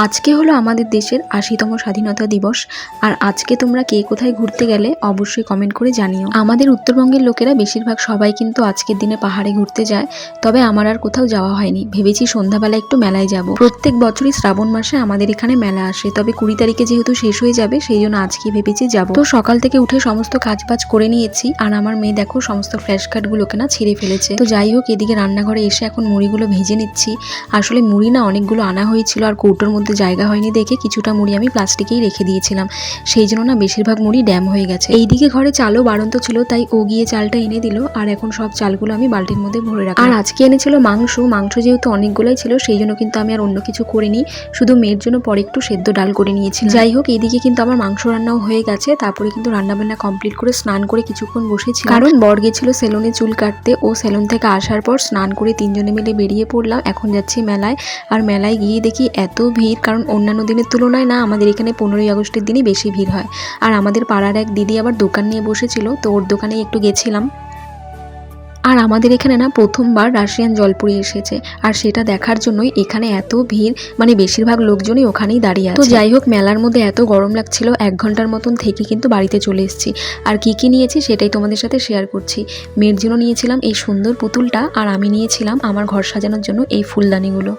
আজকে হলো আমাদের দেশের ৮০তম স্বাধীনতা দিবস। আর আজকে তোমরা কে কোথায় ঘুরতে গেলে অবশ্যই কমেন্ট করে জানিও। আমাদের উত্তরবঙ্গের লোকেরা বেশিরভাগ সবাই কিন্তু আজকের দিনে পাহাড়ে ঘুরতে যায়, তবে আমার আর কোথাও যাওয়া হয়নি। ভেবেছি সন্ধ্যাবেলা একটু মেলায় যাব। প্রত্যেক বছরই শ্রাবণ মাসে আমাদের এখানে মেলা আসে, তবে ২০ তারিখে যেহেতু শেষ হয়ে যাবে সেই জন্য আজকে ভেবেছি যাব। তো সকাল থেকে উঠে সমস্ত কাজবাজ করে নিয়েছি, আর আমার মেয়ে দেখো সমস্ত ফ্ল্যাশ কার্ডগুলোকে না ছিঁড়ে ফেলেছে। তো যাই হোক, এদিকে রান্নাঘরে এসে এখন মুড়িগুলো ভেজে নিচ্ছি। আসলে মুড়ি না অনেকগুলো আনা হয়েছিল, আর কৌটোর মধ্যে জায়গা হয়নি দেখে কিছুটা মুড়ি আমি প্লাস্টিকেই রেখে দিয়েছিলাম, সেই জন্য না বেশিরভাগ মুড়ি ড্যাম হয়ে গেছে। এইদিকে ঘরে চালও বাড়ন্ত ছিল, তাই ও গিয়ে চালটা এনে দিল, আর এখন সব চালগুলো আমি বালতির মধ্যে ভরে রাখলাম। আর আজকে এনেছিল মাংস যেহেতু অনেকগুলোই ছিল সেই জন্য কিন্তু আমি আর অন্য কিছু করিনি, শুধু মেয়ের জন্য পরে একটু সেদ্ধ ডাল করে নিয়েছি। যাই হোক, এইদিকে কিন্তু আমার মাংস রান্নাও হয়ে গেছে। তারপরে কিন্তু রান্নাবান্না কমপ্লিট করে স্নান করে কিছুক্ষণ বসেছি, কারণ বর গেছিল সেলুনে চুল কাটতে। ও সেলুন থেকে আসার পর স্নান করে তিনজনে মিলে বেরিয়ে পড়লাম। এখন যাচ্ছি মেলায়, আর মেলায় গিয়ে দেখি এত ভিড়, কারণ অন্যান্য দিনের তুলনায় না আমাদের এখানে 15ই আগস্টের দিনই বেশি ভিড় হয়। আর আমাদের পাড়ার এক দিদি আবার দোকান নিয়ে বসেছিল, তো ওর দোকানে একটু গেছিলাম। আর আমাদের এখানে না প্রথমবার রাশিয়ান জলপুরি এসেছে, আর সেটা দেখার জন্যই এখানে এত ভিড়, মানে বেশিরভাগ লোকজনই ওখানেই দাঁড়িয়ে আছে। তো যাই হোক, মেলার মধ্যে এত গরম লাগছিল, 1 ঘন্টার মতন থেকে কিন্তু বাড়িতে চলে এসেছি। আর কি নিয়েছি সেটাই তোমাদের সাথে শেয়ার করছি। মেয়ের জন্য নিয়েছিলাম এই সুন্দর পুতুলটা, আর আমি নিয়েছিলাম আমার ঘর সাজানোর জন্য এই ফুলদানিগুলো।